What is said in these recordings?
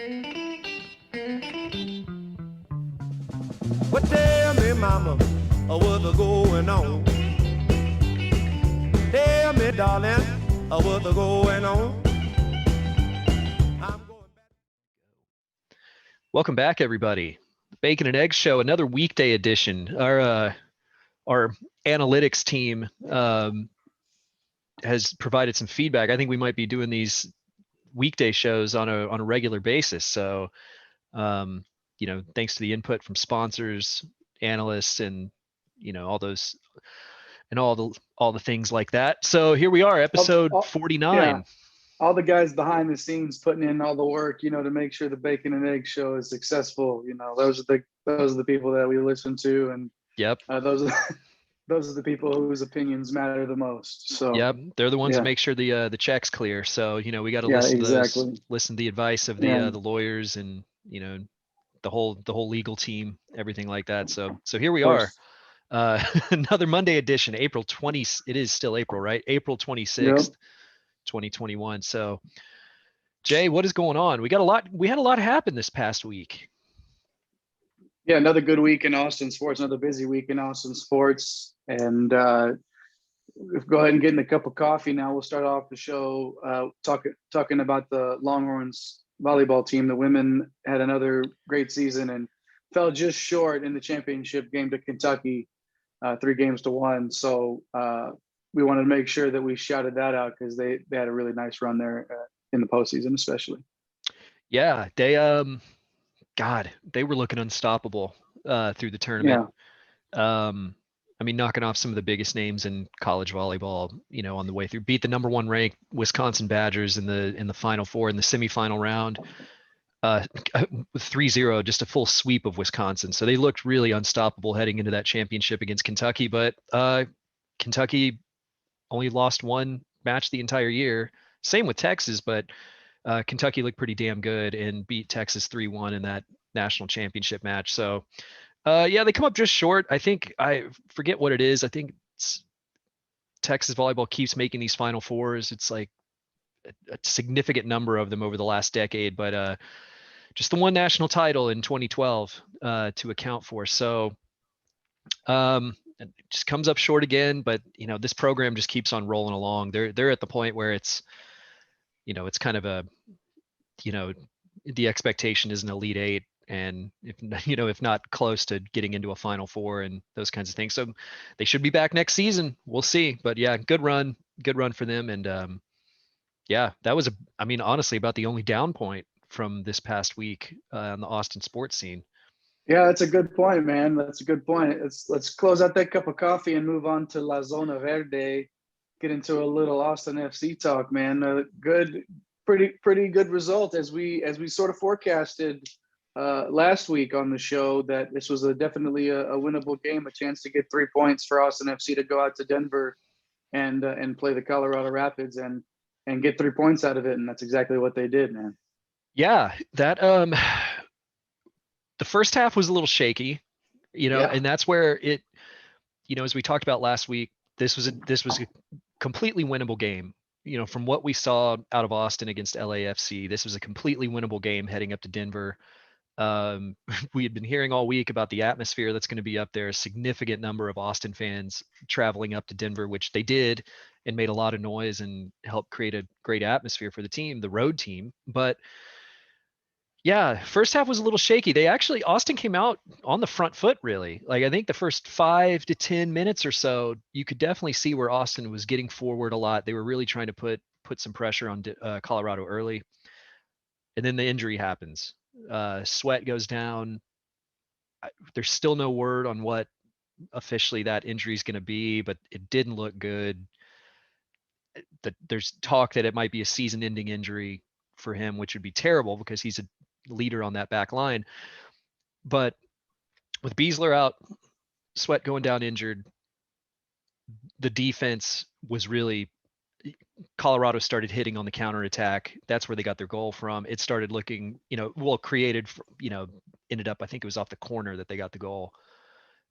Well, tell me, mama, what's going on? Tell me, darling, what's going on? Welcome back, everybody. Bacon and Eggs Show, another weekday edition. Our analytics team has provided some feedback. I think we might be doing these weekday shows on a regular basis. So, thanks to the input from sponsors, analysts, and all those and all the things like that. So here we are, episode 49. Yeah. All the guys behind the scenes putting in all the work, to make sure the Bacon and Egg Show is successful. Those are the people that we listen to, and yep, those are the people whose opinions matter the most. So yep, they're the ones that make sure the check's clear. So we got to listen to listen to the advice of the lawyers and the whole legal team, everything like that. So here we are. Another Monday edition, April 20. It is still April, right? April 26th, 2021. So, Jay, what is going on? We had a lot happen this past week. Yeah, another good week in Austin sports, another busy week in Austin sports. And go ahead and get in a cup of coffee now. We'll start off the show talking about the Longhorns volleyball team. The women had another great season and fell just short in the championship game to Kentucky, 3-1. So we wanted to make sure that we shouted that out because they had a really nice run there in the postseason, especially. Yeah, they they were looking unstoppable through the tournament. Yeah. Knocking off some of the biggest names in college volleyball, on the way through. Beat the number 1 ranked Wisconsin Badgers in the Final Four in the semifinal round. 3-0, just a full sweep of Wisconsin. So they looked really unstoppable heading into that championship against Kentucky. But Kentucky only lost 1 match the entire year. Same with Texas, but Kentucky looked pretty damn good and beat Texas 3-1 in that national championship match. So, they come up just short. I forget what it is. I think Texas volleyball keeps making these Final Fours. It's like a significant number of them over the last decade, but just the 1 national title in 2012 to account for. So it just comes up short again, but this program just keeps on rolling along. They're at the point where it's kind of a the expectation is an Elite 8, and if not close to getting into a Final Four and those kinds of things. So they should be back next season. We'll see. But yeah, good run for them. And that was honestly about the only down point from this past week on the Austin sports scene. Yeah, that's a good point, man. That's a good point. Let's close out that cup of coffee and move on to La Zona Verde. Get into a little Austin FC talk, man. Pretty good result as we sort of forecasted last week on the show, that this was definitely a winnable game, a chance to get 3 points for Austin FC to go out to Denver and play the Colorado Rapids and get 3 points out of it, and that's exactly what they did, man. Yeah, that the first half was a little shaky, and that's where it, as we talked about last week, this was a completely winnable game. From what we saw out of Austin against LAFC, this was a completely winnable game heading up to Denver. We had been hearing all week about the atmosphere that's going to be up there. A significant number of Austin fans traveling up to Denver, which they did, and made a lot of noise and helped create a great atmosphere for the team, the road team. But yeah, first half was a little shaky. Austin came out on the front foot, really. Like, I think the first 5 to 10 minutes or so, you could definitely see where Austin was getting forward a lot. They were really trying to put some pressure on Colorado early. And then the injury happens. Sweat goes down. There's still no word on what officially that injury is going to be, but it didn't look good. There's talk that it might be a season-ending injury for him, which would be terrible because he's a leader on that back line. But with Beasler out, Sweat going down injured, the defense was really, Colorado started hitting on the counterattack. That's where they got their goal from. It started looking, created, ended up, I think it was off the corner that they got the goal.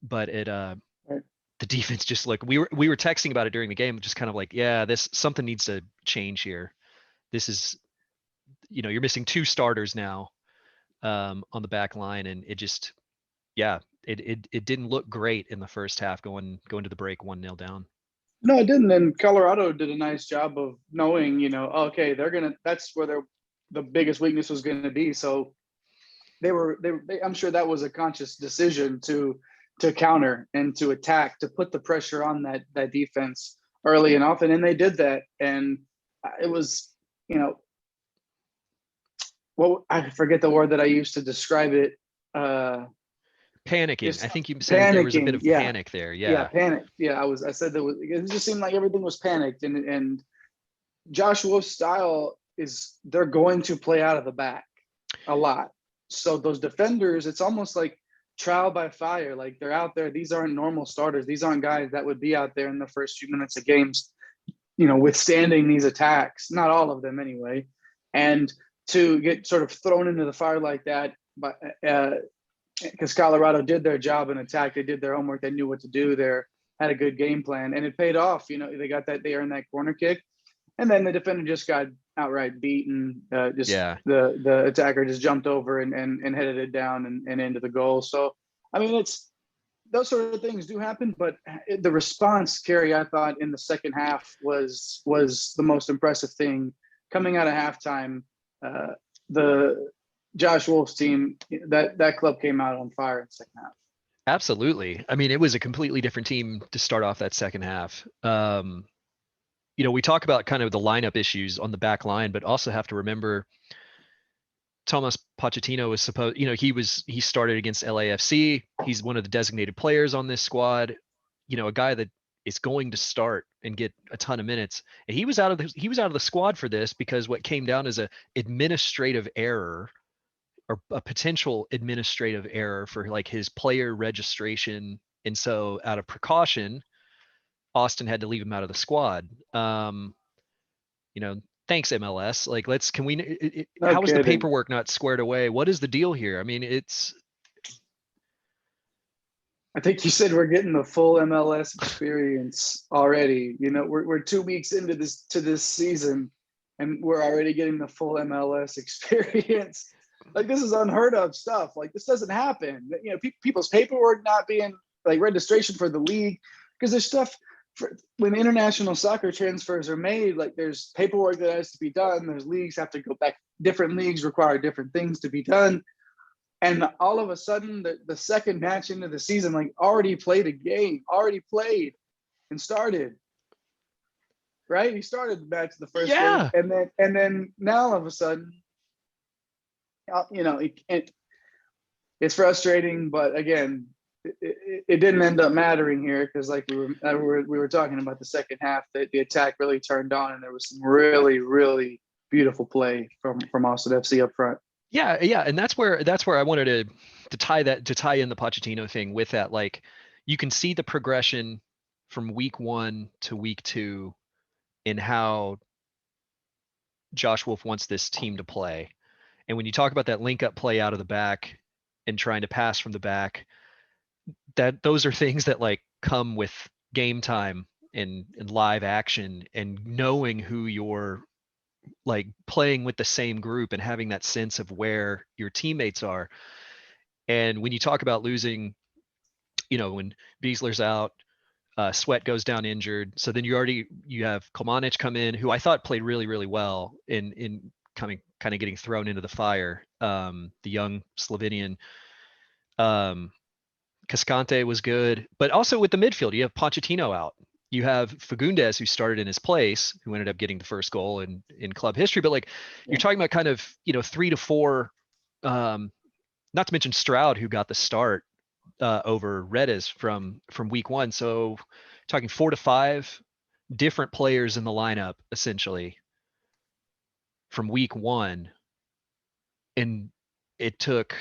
But the defense just looked, we were texting about it during the game, just kind of like, yeah, something needs to change here. This is, you're missing 2 starters now. on the back line, and it just, yeah, it didn't look great in the first half going to the break 1-0 down. No, it didn't. And Colorado did a nice job of knowing, okay, that's where the biggest weakness was going to be. So I'm sure that was a conscious decision to counter and to attack, to put the pressure on that defense early and often. And they did that. And it was, I forget the word that I used to describe it. Panicking. I think you said there was a bit of panic there. Yeah, panic. Yeah, I said that it just seemed like everything was panicked, and Josh Wolf's style is they're going to play out of the back a lot. So those defenders, it's almost like trial by fire. Like they're out there. These aren't normal starters. These aren't guys that would be out there in the first few minutes of games, withstanding these attacks. Not all of them anyway. And to get sort of thrown into the fire like that, but because Colorado did their job in attack, they did their homework, they knew what to do there, had a good game plan, and it paid off. They got that, they earned that corner kick, and then the defender just got outright beaten. The attacker just jumped over and headed it down and into the goal. So I mean, it's those sort of things do happen, but the response, Kerry, I thought in the second half was the most impressive thing coming out of halftime. The Josh Wolf's team, that club came out on fire in the second half. Absolutely. I mean, it was a completely different team to start off that second half. We talk about kind of the lineup issues on the back line, but also have to remember Thomas Pochettino was supposed, he started against LAFC. He's one of the designated players on this squad, a guy that is going to start and get a ton of minutes. And he was out of the squad for this because what came down as a administrative error, or a potential administrative error for like his player registration. And so out of precaution, Austin had to leave him out of the squad. Thanks MLS. Like, how is the paperwork not squared away? What is the deal here? I mean, I think you said we're getting the full MLS experience already. We're 2 weeks into this season, and we're already getting the full MLS experience. Like, this is unheard of stuff. Like, this doesn't happen. People's paperwork not being like registration for the league, because there's stuff when international soccer transfers are made. Like, there's paperwork that has to be done. There's leagues have to go back. Different leagues require different things to be done. And all of a sudden, the second match into the season, like, already played and started. Right? He started the match the first day, and then now all of a sudden, it's frustrating. But again, it didn't end up mattering here, because like we were talking about the second half, that the attack really turned on, and there was some really, really beautiful play from Austin FC up front. Yeah, and that's where I wanted to tie in the Pochettino thing with that. Like, you can see the progression from week 1 to week 2 in how Josh Wolf wants this team to play. And when you talk about that link up play out of the back and trying to pass from the back, those are things that like come with game time and live action, and knowing who you're like playing with the same group and having that sense of where your teammates are. And when you talk about losing, when Beasler's out, Sweat goes down injured. So then you have Komanic come in, who I thought played really, really well in kind of getting thrown into the fire. The young Slovenian, Cascante was good, but also with the midfield, you have Pochettino out. You have Fagundes, who started in his place, who ended up getting the first goal in club history. But like, you're talking about kind of, 3 to 4, not to mention Stroud, who got the start over Redes from week 1. So talking 4 to 5 different players in the lineup, essentially, from week 1. And it took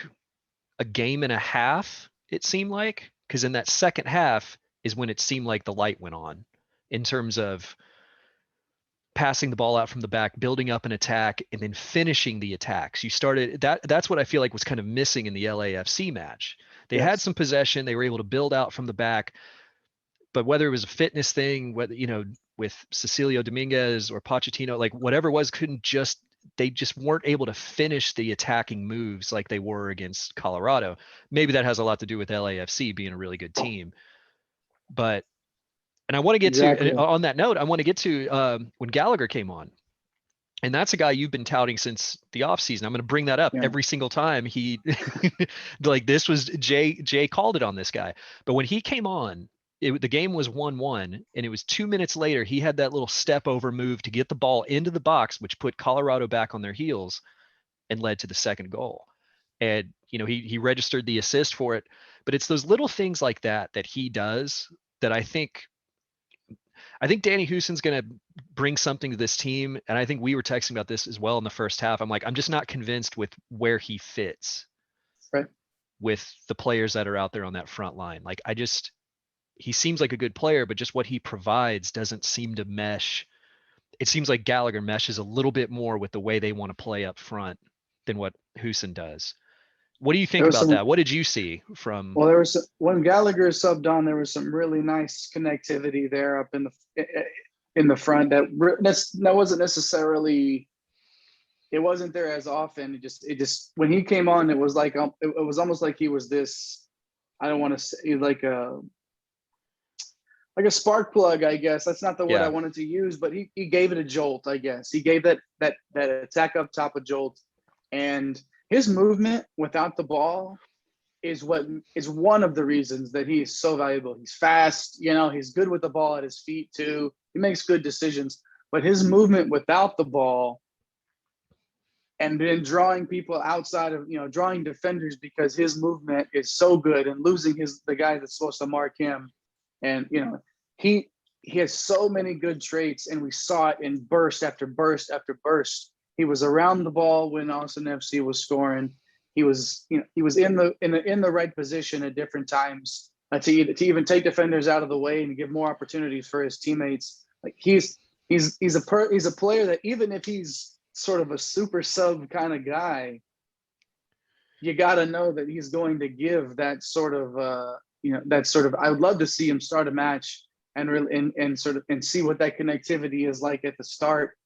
a game and a half, it seemed like, because in that second half is when it seemed like the light went on in terms of passing the ball out from the back, building up an attack, and then finishing the attacks. That's what I feel like was kind of missing in the LAFC match. They had some possession, they were able to build out from the back, but whether it was a fitness thing, whether, with Cecilio Dominguez or Pochettino, like whatever it was, couldn't just they just weren't able to finish the attacking moves like they were against Colorado. Maybe that has a lot to do with LAFC being a really good team. But, and I want to get Exactly. to, on that note, I want to get to when Gallagher came on. And that's a guy you've been touting since the offseason. I'm going to bring that up every single time he, like this was Jay called it on this guy. But when he came on, the game was 1-1, and it was 2 minutes later, he had that little step over move to get the ball into the box, which put Colorado back on their heels and led to the second goal. And, you know, he registered the assist for it. But it's those little things like that he does that I think Danny Houston's going to bring something to this team. And I think we were texting about this as well in the first half. I'm like, I'm just not convinced with where he fits with the players that are out there on that front line. Like, he seems like a good player, but just what he provides doesn't seem to mesh. It seems like Gallagher meshes a little bit more with the way they want to play up front than what Houston does. What do you think about that? What did you see from? Well, there was when Gallagher subbed on, there was some really nice connectivity there up in the front that wasn't necessarily. It wasn't there as often. It just when he came on, it was like it was almost like he was this. I don't want to say like a spark plug, I guess. That's not the word I wanted to use, but he gave it a jolt, I guess. He gave that attack up top a jolt, and his movement without the ball is what is one of the reasons that he is so valuable. He's fast, he's good with the ball at his feet too. He makes good decisions, but his movement without the ball and then drawing people outside of, drawing defenders because his movement is so good and losing the guy that's supposed to mark him. And, he has so many good traits, and we saw it in burst after burst after burst. He was around the ball when Austin FC was scoring. He was in the right position at different times to even take defenders out of the way and give more opportunities for his teammates. Like he's a player that even if he's sort of a super sub kind of guy, you got to know that he's going to give that sort of I would love to see him start a match and see what that connectivity is like at the start,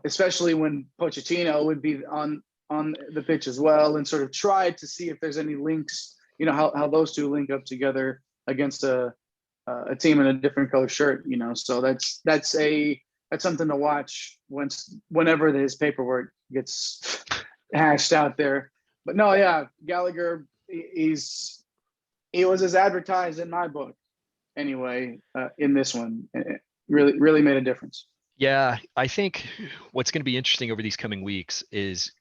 especially when Pochettino would be on the pitch as well, and sort of try to see if there's any links, how those two link up together against a team in a different color shirt, so that's something to watch whenever his paperwork gets hashed out there. But no, yeah, Gallagher, he was as advertised in my book anyway, in this one. It really made a difference. Yeah, I think what's going to be interesting over these coming weeks is,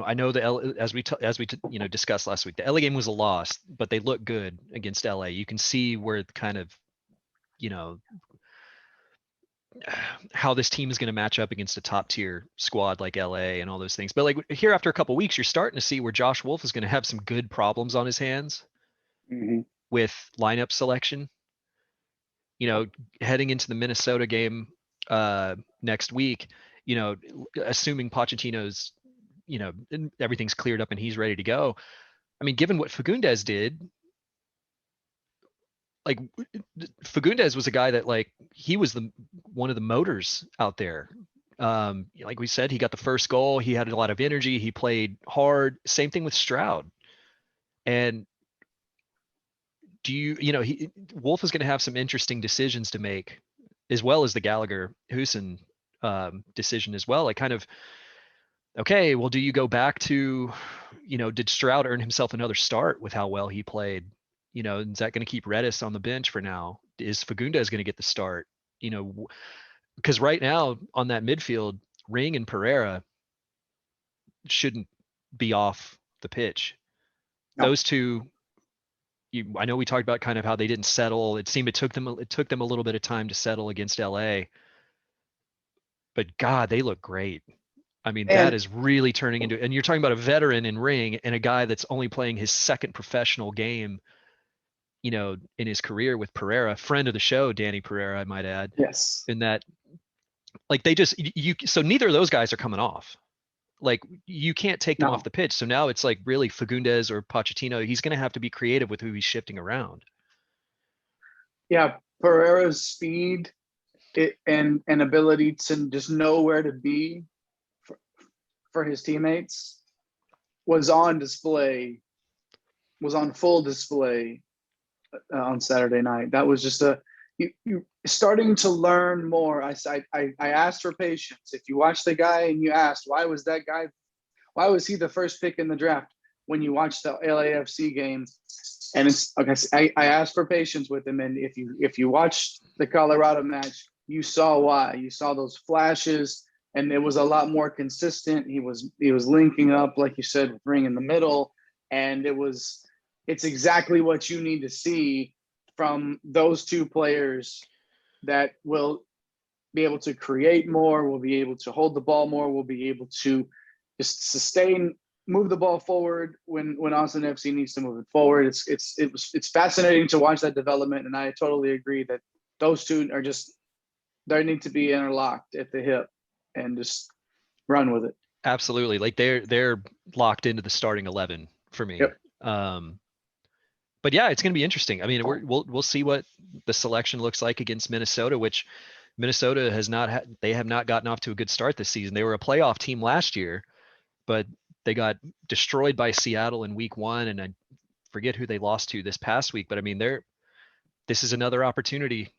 I know as we discussed last week, the LA game was a loss, but they look good against LA. You can see where kind of, how this team is going to match up against a top tier squad like LA and all those things. But like here, after a couple of weeks, you're starting to see where Josh Wolf is going to have some good problems on his hands with lineup selection. Heading into the Minnesota game next week, assuming Pochettino's, everything's cleared up and he's ready to go. I mean, given what Fagundes did, like Fagundes was a guy that he was one of the motors out there. Like we said, he got the first goal. He had a lot of energy. He played hard. Same thing with Stroud. And Wolf is going to have some interesting decisions to make, as well as the Gallagher Houston decision as well. Like kind of, okay, well, do you go back to, did Stroud earn himself another start with how well he played? Is that going to keep Redis on the bench for now? Is Fagundes going to get the start? Because right now on that midfield, Ring and Pereira shouldn't be off the pitch. No. Those two, I know we talked about kind of how they didn't settle. It seemed it took them a little bit of time to settle against LA. But God, they look great. I mean, that is really turning into, and you're talking about a veteran in Ring and a guy that's only playing his second professional game, in his career with Pereira, friend of the show, Danny Pereira, I might add. Yes. In that, like so neither of those guys are coming off. Like you can't take them off the pitch. So now it's like really Fagundes or Pochettino. He's going to have to be creative with who he's shifting around. Yeah. Pereira's speed and ability to just know where to be for his teammates was on display, was on full display on Saturday night. That was just you starting to learn more. I asked for patience. If you watch the guy and you asked, why was he the first pick in the draft? When you watch the LAFC game, and it's okay, I asked for patience with him. And if you watch the Colorado match, you saw why. You saw those flashes, and it was a lot more consistent. He was linking up, like you said, ring in the middle, and it's exactly what you need to see from those two players that will be able to create more, will be able to hold the ball more, will be able to just move the ball forward when Austin FC needs to move it forward. It's fascinating to watch that development, and I totally agree that those two are they need to be interlocked at the hip and just run with it. Absolutely. Like they're locked into the starting 11 for me. Yep. But yeah, it's going to be interesting. I mean, we'll see what the selection looks like against Minnesota, which Minnesota they have not gotten off to a good start this season. They were a playoff team last year, but they got destroyed by Seattle in week 1, and I forget who they lost to this past week. But I mean, this is another opportunity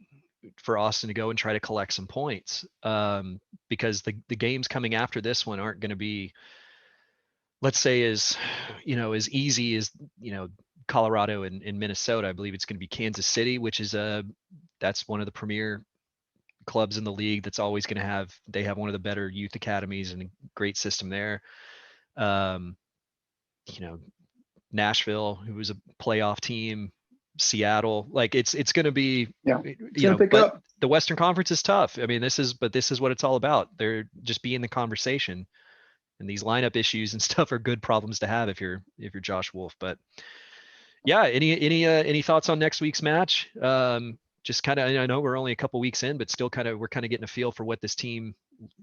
for Austin to go and try to collect some points, because the games coming after this one aren't going to be, let's say, as easy as Colorado and Minnesota. I believe it's going to be Kansas City, which is that's one of the premier clubs in the league. That's always going to they have one of the better youth academies and a great system there. Nashville, who was a playoff team, Seattle, like it's going to be, but the Western Conference is tough. I mean, this is what it's all about. They're just be in the conversation, and these lineup issues and stuff are good problems to have if you're Josh Wolf. But yeah, any thoughts on next week's match? Just kind of, I know we're only a couple weeks in, but still we're kind of getting a feel for what this team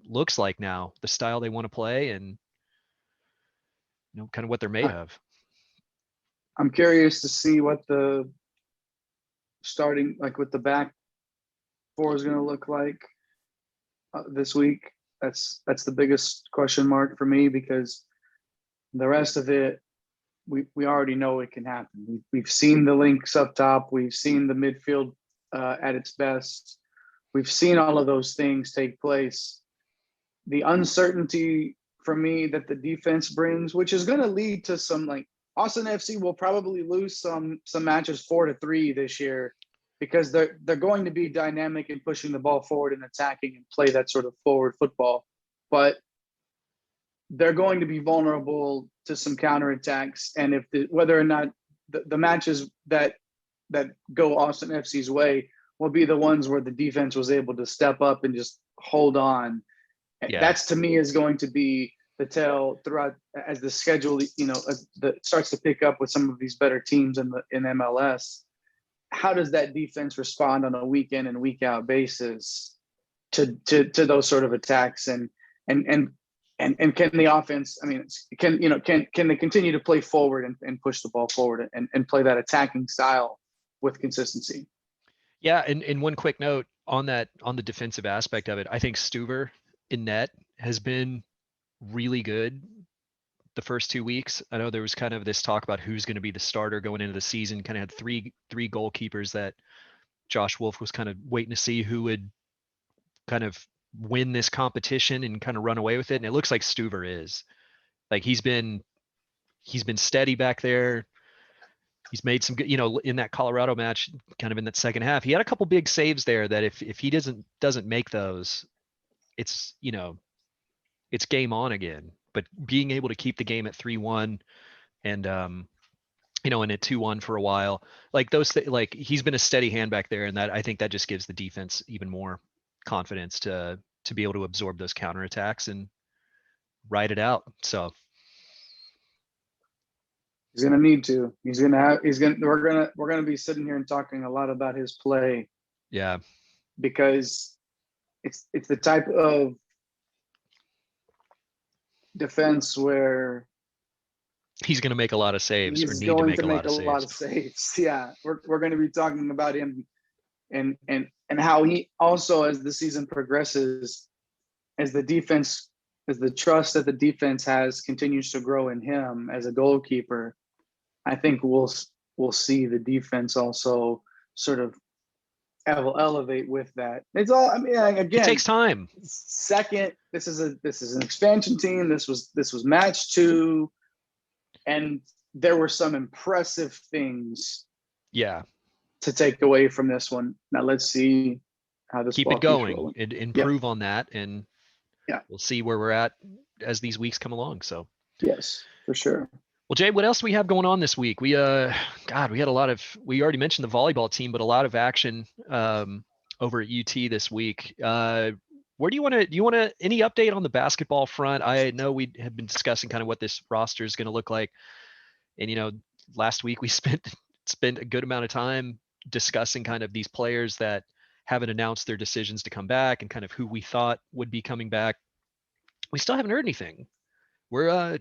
looks like now, the style they want to play, and kind of what they're made of. I'm curious to see what the starting, like what the back four is going to look like this week. That's the biggest question mark for me, because the rest of it, we already know it can happen. We've seen the links up top. We've seen the midfield at its best. We've seen all of those things take place. The uncertainty for me that the defense brings, which is going to lead to some, like, Austin FC will probably lose some matches 4-3 this year, because they're going to be dynamic and pushing the ball forward and attacking and play that sort of forward football. But they're going to be vulnerable to some counterattacks. And if whether or not the matches that go Austin FC's way will be the ones where the defense was able to step up and just hold on. Yeah. That's, to me, is going to be the tell throughout as the schedule, starts to pick up with some of these better teams in MLS. How does that defense respond on a week in and week out basis to those sort of attacks? And can the offense, I mean, can they continue to play forward and push the ball forward and play that attacking style with consistency? Yeah. And one quick note on that, on the defensive aspect of it, I think Stuver in net has been really good the first 2 weeks. I know there was kind of this talk about who's going to be the starter going into the season. Kind of had three goalkeepers that Josh Wolf was kind of waiting to see who would kind of win this competition and kind of run away with it. And it looks like Stuver is. Like he's been steady back there. He's made some good, in that Colorado match, kind of in that second half, he had a couple big saves there that if he doesn't make those, it's, it's game on again. But being able to keep the game at 3-1 and, and at 2-1 for a while, like those, like he's been a steady hand back there. And that, I think that just gives the defense even more confidence to be able to absorb those counterattacks and ride it out. So he's going to need to, we're going to be sitting here and talking a lot about his play. Yeah. Because it's the type of defense where he's going to make a lot of saves, or he's need going to make a lot of saves. Yeah, we're going to be talking about him and how he also, as the season progresses, as the trust that the defense has continues to grow in him as a goalkeeper, I think we'll see the defense also sort of elevate with that. It's all, I mean, again, it takes time. Second, this is an expansion team. This was match 2, and there were some impressive things to take away from this one. Now let's see how this keep ball it going rolling. and improve on that, and we'll see where we're at as these weeks come along. So yes, for sure. Well, Jay, what else do we have going on this week? We God, we had a lot of, we already mentioned the volleyball team, but a lot of action over at UT this week. Where do you want to any update on the basketball front? I know we have been discussing kind of what this roster is going to look like. And, you know, last week we spent a good amount of time discussing kind of these players that haven't announced their decisions to come back and kind of who we thought would be coming back. We still haven't heard anything. We're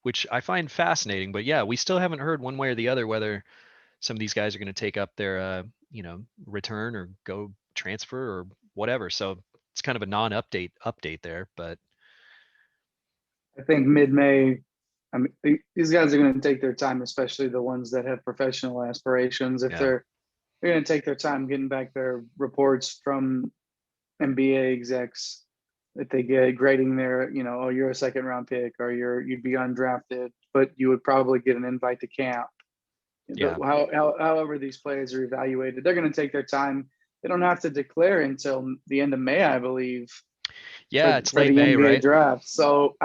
which I find fascinating, but yeah, we still haven't heard one way or the other whether some of these guys are going to take up their, return or go transfer or whatever. So it's kind of a update there, but I think mid-May, I mean, these guys are going to take their time, especially the ones that have professional aspirations. If they're going to take their time getting back their reports from NBA execs that they get grading their, oh, you're a second round pick or you'd be undrafted, but you would probably get an invite to camp. However these players are evaluated, they're going to take their time. They don't have to declare until the end of May, I believe. It's late May, NBA right? draft. So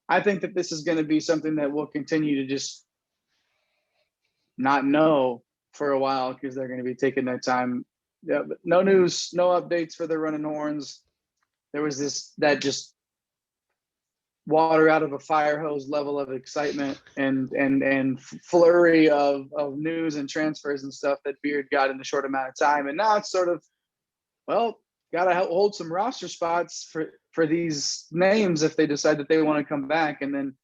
I think that this is going to be something that we'll continue to just not know for a while because they're going to be taking their time. Yeah, but no news, no updates for the Running Horns. There was that just water out of a fire hose level of excitement and flurry of news and transfers and stuff that Beard got in a short amount of time. And now it's sort of, well, got to hold some roster spots for these names if they decide that they want to come back. And then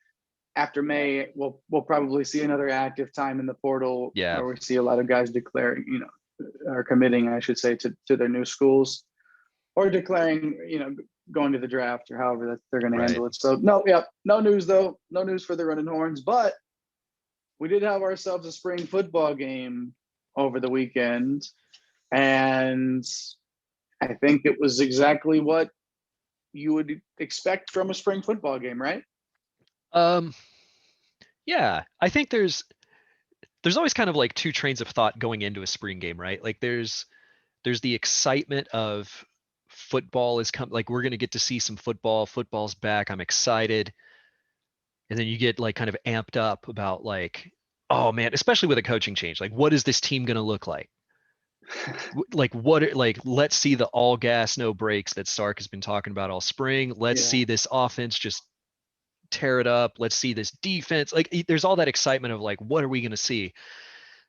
after May, we'll probably see another active time in the portal where we see a lot of guys declaring, or committing, I should say, to their new schools or declaring, going to the draft or however that they're going to handle it. So no news though. No news for the Running Horns, but we did have ourselves a spring football game over the weekend. And I think it was exactly what you would expect from a spring football game, right? Yeah, I think there's always kind of like two trains of thought going into a spring game, right? Like there's the excitement of football is coming, like we're going to get to see some football's back, I'm excited. And then you get like kind of amped up about like, oh man, especially with a coaching change, like what is this team going to look like? Let's see the all gas no brakes that Sark has been talking about all spring. Let's see this offense just tear it up. Let's see this defense. Like there's all that excitement of like, what are we going to see?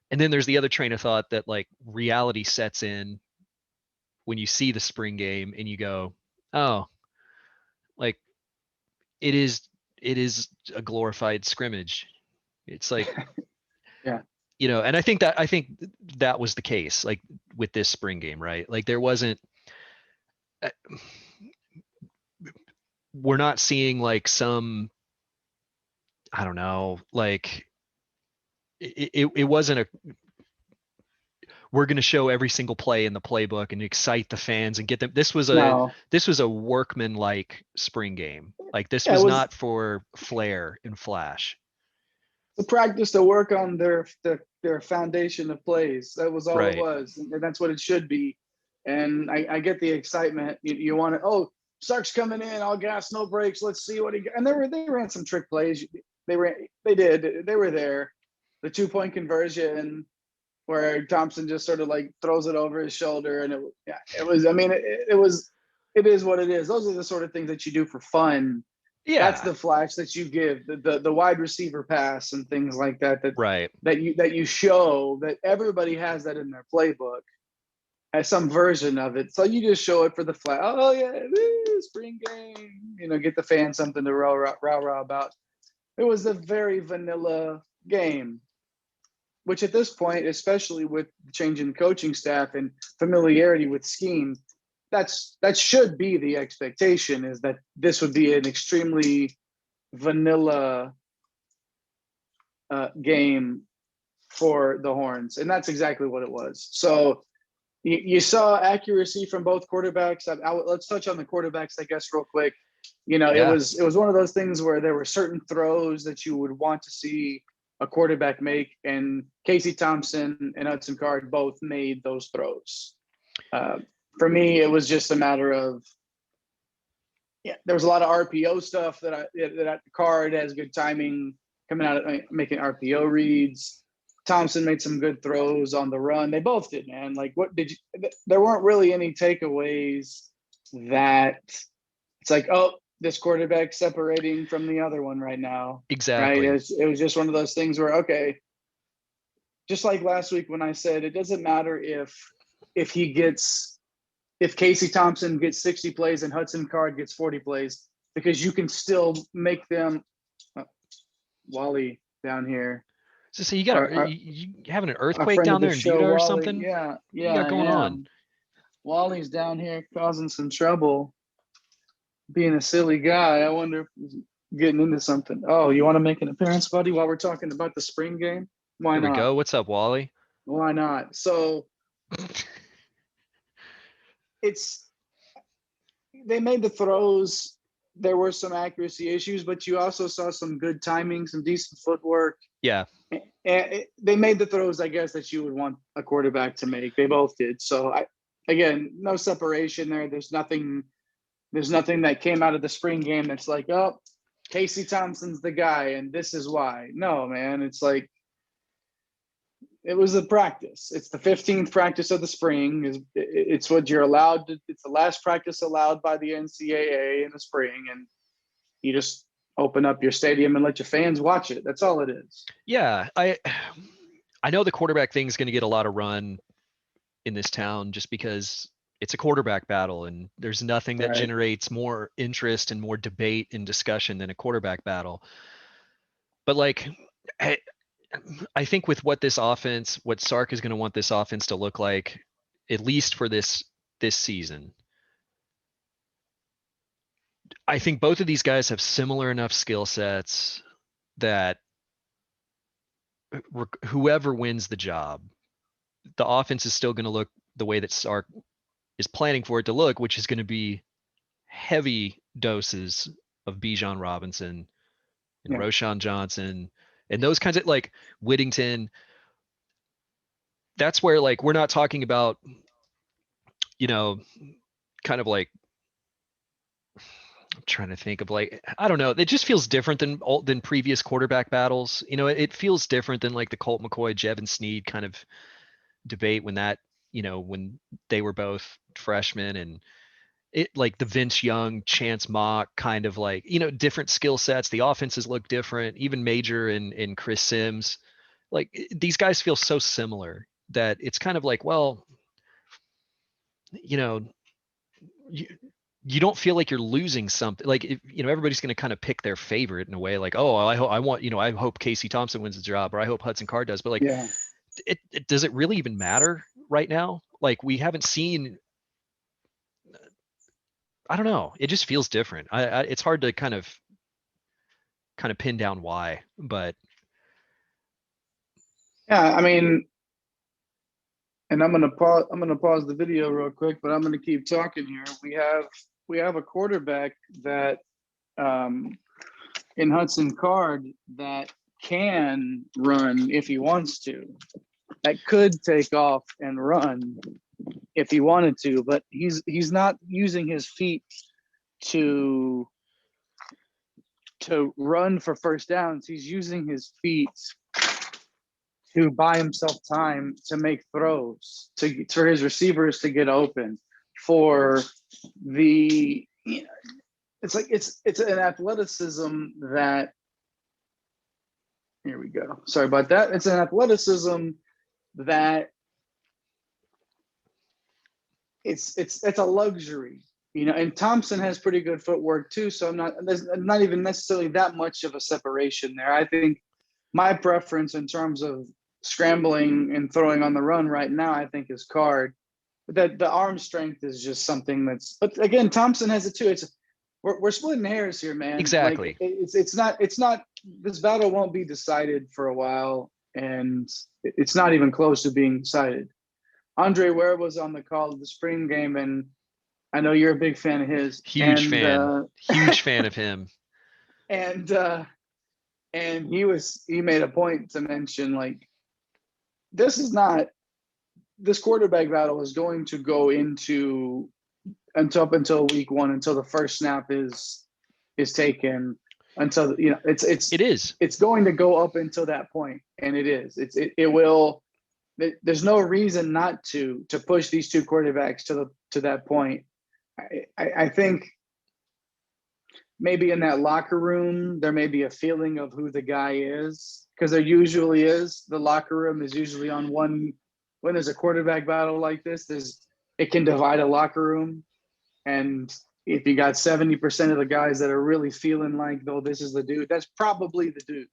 And then there's the other train of thought that like reality sets in when you see the spring game and you go, oh, like it is a glorified scrimmage. It's like, and I think that was the case, like with this spring game, right? Like there wasn't, we're not seeing like some, I don't know, like it wasn't a, we're going to show every single play in the playbook and excite the fans and get them. This was a workman-like spring game. Like this was not for flair and flash. To practice to work on their foundation of plays. That was all it was. And that's what it should be. And I get the excitement. You want to, Sark's coming in, all gas, no brakes. Let's see what he got. And they ran some trick plays. They were there. The 2-point conversion where Thompson just sort of like throws it over his shoulder. And it is what it is. Those are the sort of things that you do for fun. Yeah. That's the flash that you give, the wide receiver pass and things like that, that you show that everybody has that in their playbook as some version of it. So you just show it for the flash. Oh yeah, spring game, get the fans something to rah about. It was a very vanilla game. which at this point, especially with changing the coaching staff and familiarity with scheme, that should be the expectation, is that this would be an extremely vanilla game for the Horns, and that's exactly what it was. So you saw accuracy from both quarterbacks. Let's touch on the quarterbacks, I guess, real quick. You know, Yeah. it was one of those things where there were certain throws that you would want to see a quarterback make, and Casey Thompson and Hudson Card both made those throws. For me, it was just a matter of, there was a lot of RPO stuff that Card has good timing coming out, making RPO reads. Thompson made some good throws on the run. They both did, man. Like, there weren't really any takeaways that it's like, oh, this quarterback separating from the other one right now. Exactly. Right. It was just one of those things where, okay, just like last week when I said, it doesn't matter if Casey Thompson gets 60 plays and Hudson Card gets 40 plays, because you can still make them. Wally down here. So you you having an earthquake down there in show, Utah or Wally, something? Yeah, what you got going on? Wally's down here causing some trouble, being a silly guy. I wonder if he's getting into something. Oh, you want to make an appearance, buddy, while we're talking about the spring game? Why not? Here we go. What's up, Wally? Why not? So they made the throws. There were some accuracy issues, but you also saw some good timing, some decent footwork. Yeah. And they made the throws, I guess, that you would want a quarterback to make. They both did. So again, no separation there. There's nothing that came out of the spring game that's like, oh, Casey Thompson's the guy and this is why. No, man. It's like, it was a practice. It's the 15th practice of the spring. It's what you're allowed to. It's the last practice allowed by the NCAA in the spring, and you just open up your stadium and let your fans watch it. That's all it is. Yeah, I know the quarterback thing is going to get a lot of run in this town just because it's a quarterback battle, and there's nothing that generates more interest and more debate and discussion than a quarterback battle. But like, I think with what Sark is going to want this offense to look like, at least for this season, I think both of these guys have similar enough skill sets that whoever wins the job, the offense is still going to look the way that Sark is planning for it to look, which is going to be heavy doses of Bijan Robinson and Roshan Johnson and those kinds of, like, Whittington. That's where, like, we're not talking about, kind of like, I'm trying to think of, like, I don't know. It just feels different than previous quarterback battles. It feels different than like the Colt McCoy, Jevin Sneed kind of debate when they were both freshmen, and it, like, the Vince Young, Chance Mock kind of, like, different skill sets. The offenses look different. Even Major and Chris Sims, like, these guys feel so similar that it's kind of like, well, you don't feel like you're losing something. Like, everybody's going to kind of pick their favorite in a way, like, oh, I hope Casey Thompson wins the job, or I hope Hudson Card does. But like, does it really even matter right now? Like, we haven't seen. I don't know. It just feels different. It's hard to kind of pin down why, but yeah, I mean, and I'm gonna pause the video real quick, but I'm gonna keep talking here. We have a quarterback that in Hudson Card that can run if he wants to, that could take off and run if he wanted to, but he's not using his feet to run for first downs. He's using his feet to buy himself time to make throws, for his receivers to get open, for the, it's like, it's an athleticism that, here we go. Sorry about that. It's an athleticism that it's a luxury, and Thompson has pretty good footwork too. So there's not even necessarily that much of a separation there. I think my preference in terms of scrambling and throwing on the run right now, I think is Card. But that the arm strength is just something that's. But again, Thompson has it too. We're splitting hairs here, man. Exactly. Like it's not. This battle won't be decided for a while, and it's not even close to being decided. Andre Ware was on the call of the spring game, and I know you're a big fan of his. Huge fan of him. And he made a point to mention, like, this quarterback battle is going to go into up until week 1, until the first snap is taken, until it's going to go up until that point, and it will. There's no reason not to push these two quarterbacks to that point. I think maybe in that locker room there may be a feeling of who the guy is, because there usually is. The locker room is usually on one. When there's a quarterback battle like this, it can divide a locker room. And if you got 70% of the guys that are really feeling like, though, this is the dude, that's probably the dude.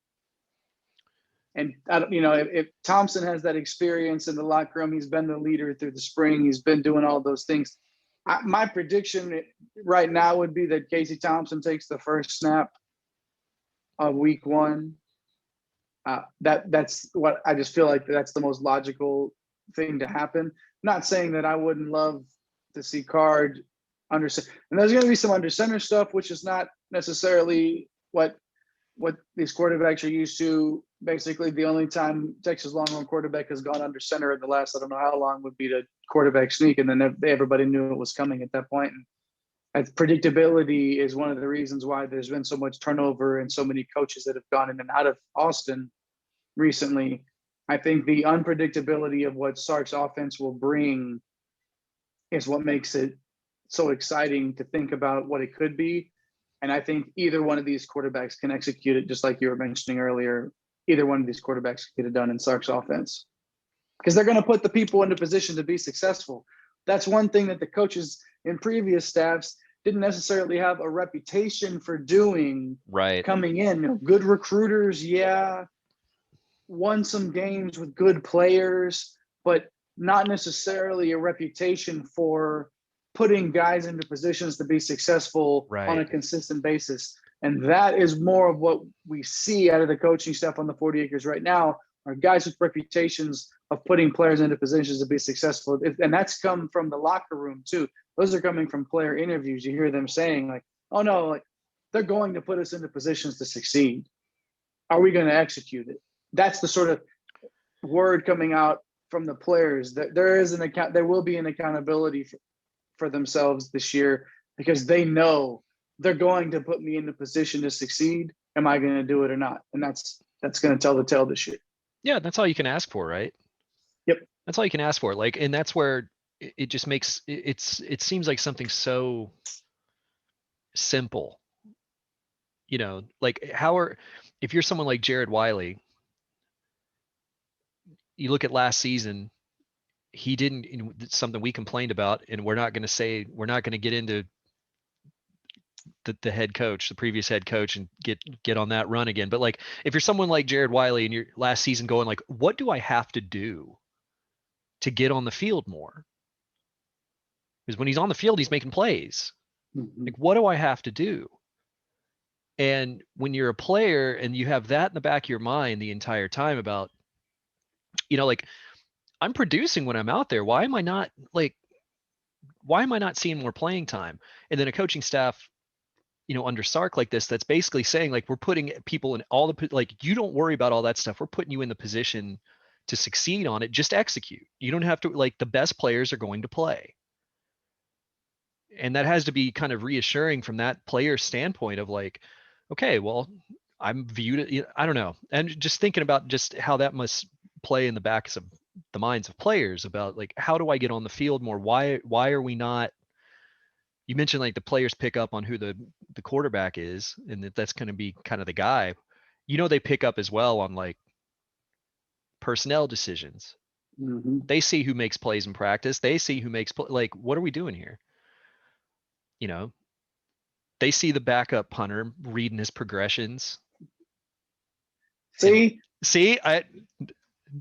And if Thompson has that experience in the locker room, he's been the leader through the spring, he's been doing all those things. My prediction right now would be that Casey Thompson takes the first snap of week 1. That's what I just feel like that's the most logical thing to happen. Not saying that I wouldn't love to see Card under center, and there's going to be some under center stuff, which is not necessarily what these quarterbacks are used to. Basically, the only time Texas Longhorn quarterback has gone under center in the last, I don't know how long, would be the quarterback sneak, and then everybody knew it was coming at that point. And predictability is one of the reasons why there's been so much turnover and so many coaches that have gone in and out of Austin recently. I think the unpredictability of what Sark's offense will bring is what makes it so exciting to think about what it could be. And I think either one of these quarterbacks can execute it, just like you were mentioning earlier. Either one of these quarterbacks can get it done in Sark's offense, because they're going to put the people into position to be successful. That's one thing that the coaches in previous staffs didn't necessarily have a reputation for doing. Right. Coming in, good recruiters, won some games with good players, but not necessarily a reputation for putting guys into positions to be successful on a consistent basis. And that is more of what we see out of the coaching staff on the 40 acres right now, are guys with reputations of putting players into positions to be successful. And that's come from the locker room too. Those are coming from player interviews. You hear them saying, like, oh no, like, they're going to put us into positions to succeed. Are we going to execute it? That's the sort of word coming out from the players, that there will be an accountability for themselves this year, because they know they're going to put me in the position to succeed. Am I going to do it or not? And that's going to tell the tale this year. Yeah, that's all you can ask for, right? Yep. That's all you can ask for. Like, and that's where it just makes it seems like something so simple. Like if you're someone like Jared Wiley, you look at last season, he didn't, something we complained about, and we're not going to get into the head coach, the previous head coach, and get on that run again. But like, if you're someone like Jared Wiley and your last season going like, what do I have to do to get on the field more? Because when he's on the field, he's making plays. Mm-hmm. Like, what do I have to do? And when you're a player and you have that in the back of your mind the entire time about, like, I'm producing when I'm out there. Why am I not seeing more playing time? And then a coaching staff, under Sark like this, that's basically saying, like, we're putting people in all the, like, you don't worry about all that stuff. We're putting you in the position to succeed on it. Just execute. You don't have to, like, the best players are going to play. And that has to be kind of reassuring from that player standpoint of like, okay, well, I'm viewed, I don't know. And just thinking about just how that must play in the backs of the minds of players about, like, how do I get on the field more? Why are we not, you mentioned, like, the players pick up on who the quarterback is, and that's going to be kind of the guy, they pick up as well on, like, personnel decisions. Mm-hmm. They see who makes plays in practice. They see who makes, like, what are we doing here? They see the backup punter reading his progressions. See,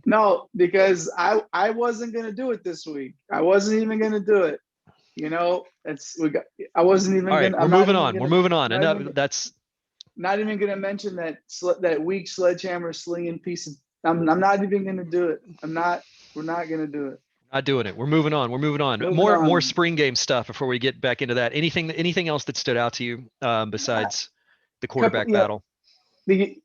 No, because I wasn't gonna do it this week. I wasn't even gonna do it. You know, I wasn't even All right, gonna. we're I'm not moving even on. We're gonna. moving on. Not And even, that's not even gonna mention that weak sledgehammer slinging piece of. I'm not even gonna do it. I'm not. We're not gonna do it. not doing it. We're moving on. We're moving on. Moving More on. spring game stuff before we get back into that. Anything else that stood out to you besides the Couple. quarterback Yeah. battle?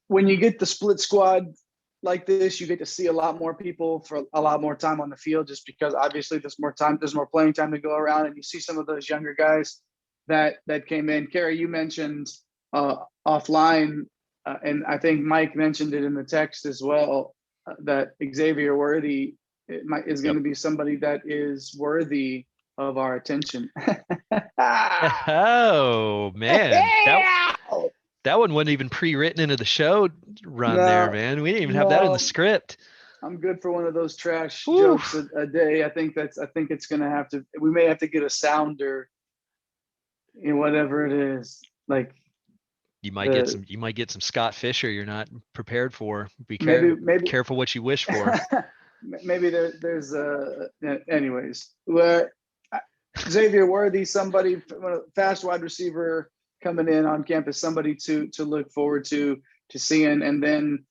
When you get the split squad like this, you get to see a lot more people for a lot more time on the field, just because obviously there's more time, there's more playing time to go around, and you see some of those younger guys that came in. Kerry, you mentioned offline, and I think Mike mentioned it in the text as well, that Xavier Worthy is going to be somebody that is worthy of our attention. Oh man, that one wasn't even pre-written into the show run there, No, man. We didn't even have that in the no, script. I'm good for one of those trash Whew. jokes a day. I think it's gonna have to. We may have to get a sounder, whatever it is. Like You might get some Scott Fisher you're not prepared for. maybe Careful what you wish for. maybe there's anyways. Xavier Worthy, somebody fast wide receiver coming in on campus, somebody to look forward to seeing. And then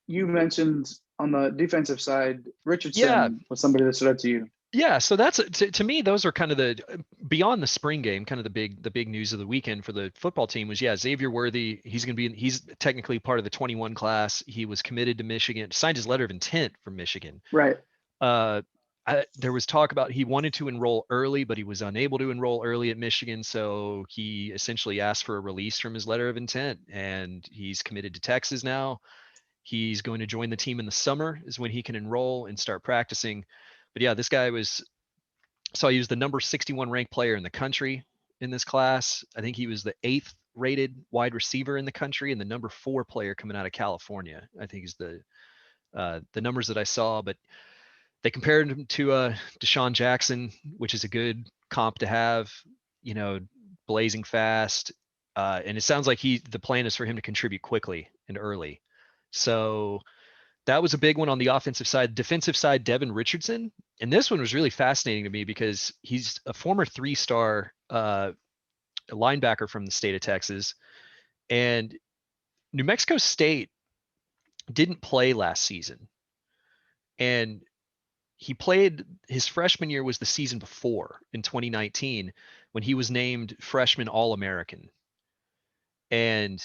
you mentioned on the defensive side, Richardson was somebody that stood out to you. Yeah, so that's to me, those are kind of the beyond the spring game, kind of the big news of the weekend for the football team was Xavier Worthy. He's technically part of the 21 class. He was committed to Michigan, signed his letter of intent from Michigan. Right. There was talk about he wanted to enroll early, but he was unable to enroll early at Michigan, so he essentially asked for a release from his letter of intent, and he's committed to Texas now. He's going to join the team in the summer is when he can enroll and start practicing. But yeah, this guy he was the number 61 ranked player in the country in this class. I think he was the 8th rated wide receiver in the country and the number 4 player coming out of California. I think is the numbers that I saw. But they compared him to Deshaun Jackson, which is a good comp to have. Blazing fast, and it sounds like the plan is for him to contribute quickly and early. So that was a big one on the offensive side. Defensive side, Devin Richardson. And this one was really fascinating to me because he's a former 3-star linebacker from the state of Texas. And New Mexico State didn't play last season. And he played his freshman year was the season before in 2019 when he was named freshman All-American. And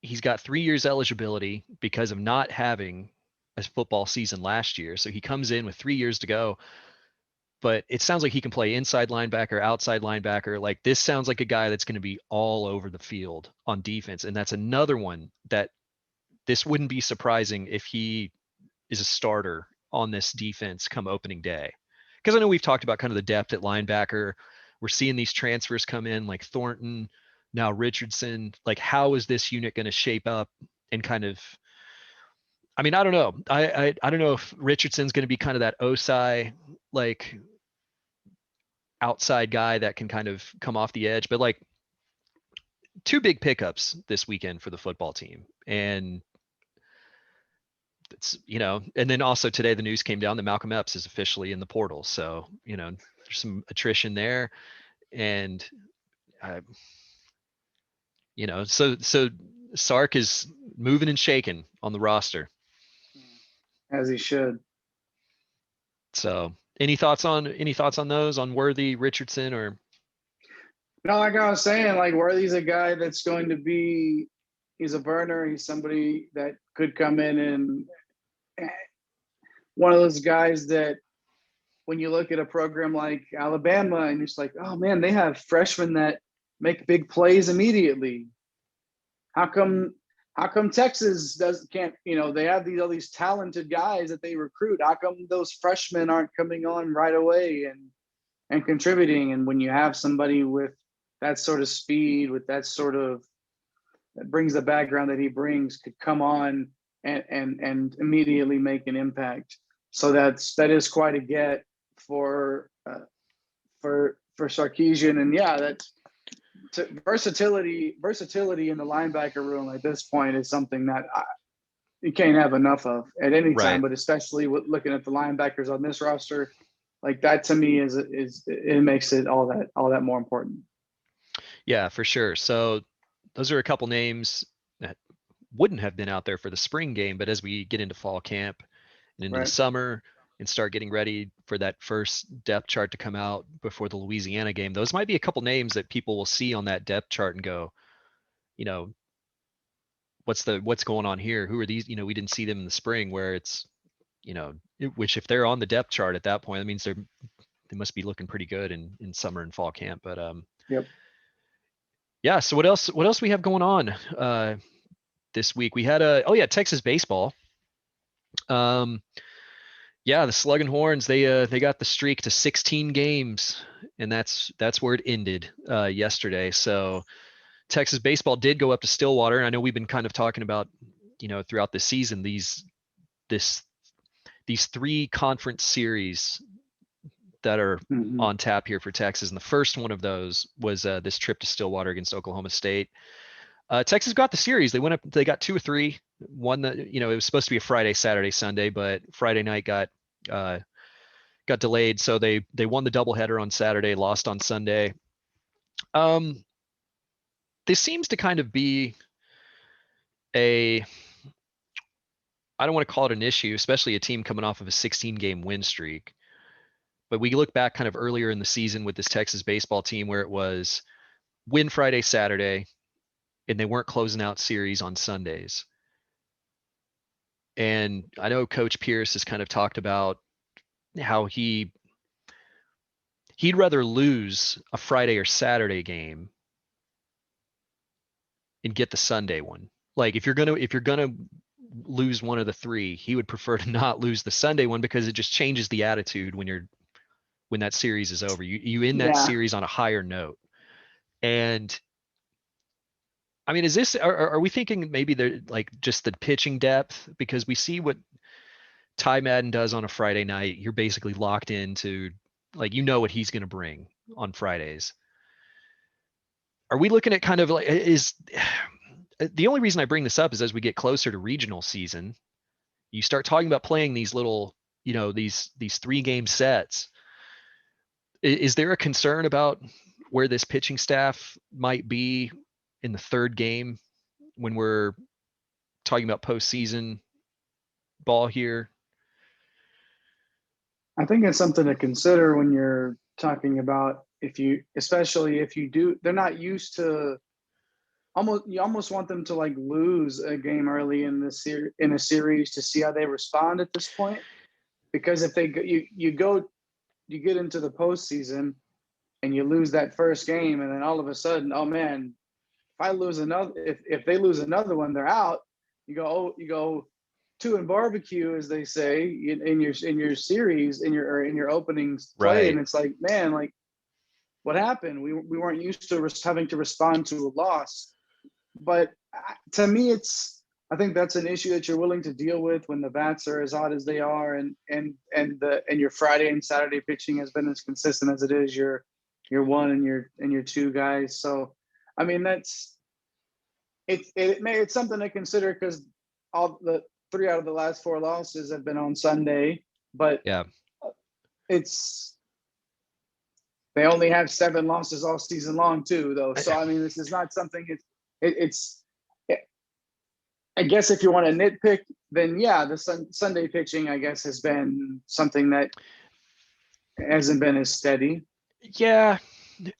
he's got 3 years eligibility because of not having a football season last year. So he comes in with 3 years to go, but it sounds like he can play inside linebacker, outside linebacker. Like this sounds like a guy that's going to be all over the field on defense. And that's another one that this wouldn't be surprising if he is a starter on this defense come opening day. Because I know we've talked about kind of the depth at linebacker. We're seeing these transfers come in like Thornton, now Richardson. Like how is this unit going to shape up and kind of, I mean, I don't know. I don't know if Richardson's going to be kind of that Osai, like outside guy that can kind of come off the edge, but like 2 big pickups this weekend for the football team. And it's, and then also today the news came down that Malcolm Epps is officially in the portal. So, there's some attrition there. And, so Sark is moving and shaking on the roster. As he should. So any thoughts on those, on Worthy, Richardson, or? No, like I was saying, like Worthy's a guy that's going to be, he's a burner. He's somebody that could come in and one of those guys that when you look at a program like Alabama and it's like, oh man, they have freshmen that make big plays immediately. How come Texas can't, they have all these talented guys that they recruit. How come those freshmen aren't coming on right away and contributing? And when you have somebody with that sort of speed, with that brings the background that he brings, could come on and immediately make an impact. So that is quite a get for Sarkisian. And yeah, that's versatility in the linebacker room at this point is something that you can't have enough of at any Right. time, but especially with looking at the linebackers on this roster, like that to me is it makes it all that more important. Yeah, for sure. So those are a couple names that wouldn't have been out there for the spring game, but as we get into fall camp and into the Right. summer and start getting ready for that first depth chart to come out before the Louisiana game, those might be a couple names that people will see on that depth chart and go, you know, what's going on here? Who are these? You know, we didn't see them in the spring, where it's, which if they're on the depth chart at that point, that means they must be looking pretty good in summer and fall camp. But Yep. yeah. So what else we have going on this week? We had Texas baseball. Yeah, the Sluggin Horns, they got the streak to 16 games, and that's where it ended yesterday. So Texas baseball did go up to Stillwater, and I know we've been kind of talking about, throughout the season, these 3 conference series that are on tap here for Texas, and the first one of those was this trip to Stillwater against Oklahoma State. Texas got the series. They went up. They got 2 or 3. One that it was supposed to be a Friday, Saturday, Sunday, but Friday night got delayed, so they won the doubleheader on Saturday, lost on Sunday. This seems to kind of be I don't want to call it an issue, especially a team coming off of a 16-game win streak. But we look back kind of earlier in the season with this Texas baseball team where it was win Friday, Saturday, and they weren't closing out series on Sundays. And I know Coach Pierce has kind of talked about how he'd rather lose a Friday or Saturday game and get the Sunday one. Like if you're gonna lose one of the 3, he would prefer to not lose the Sunday one, because it just changes the attitude when that series is over. You end that series on a higher note. And I mean, are we thinking maybe they're like just the pitching depth? Because we see what Ty Madden does on a Friday night. You're basically locked into, like, what he's going to bring on Fridays. Are we looking at kind of like, the only reason I bring this up is as we get closer to regional season, you start talking about playing these little, these 3-game sets. Is there a concern about where this pitching staff might be in the 3rd game when we're talking about postseason ball here? I think it's something to consider when you're talking about especially if you do, they're not used to you almost want them to like lose a game early in a series to see how they respond at this point. Because if you get into the postseason and you lose that first game, and then all of a sudden, oh man, if they lose another one, they're out. You go 2 in barbecue, as they say, in your series, in your openings play, right. And it's like, man, like what happened? We weren't used to having to respond to a loss. But to me, I think that's an issue that you're willing to deal with when the bats are as hot as they are, and your Friday and Saturday pitching has been as consistent as it is your 1 and your 2 guys. So, I mean, it's something to consider, because all the 3 out of the last 4 losses have been on Sunday, but yeah, they only have 7 losses all season long too, though. So I mean, this is not something. I guess if you want to nitpick, then yeah, the Sunday pitching, I guess, has been something that hasn't been as steady. Yeah,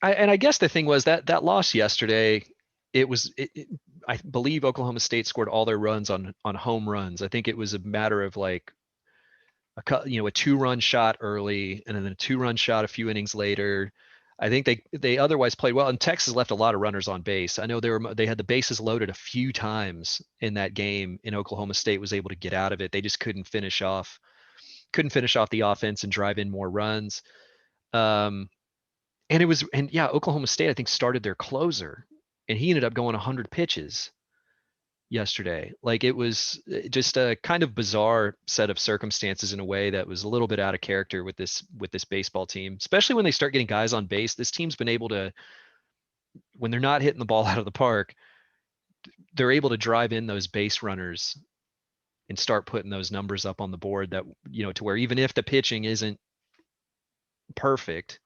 I guess the thing was that loss yesterday, I believe Oklahoma State scored all their runs on home runs. I think it was a matter of like a 2-run shot early, and then a 2-run shot a few innings later. I think they otherwise played well, and Texas left a lot of runners on base. I know they had the bases loaded a few times in that game, and Oklahoma State was able to get out of it. They just couldn't finish off the offense and drive in more runs. And Oklahoma State, I think, started their closer, and he ended up going 100 pitches yesterday. Like, it was just a kind of bizarre set of circumstances in a way that was a little bit out of character with this baseball team, especially when they start getting guys on base. This team's been able to, when they're not hitting the ball out of the park, they're able to drive in those base runners and start putting those numbers up on the board that, to where even if the pitching isn't perfect,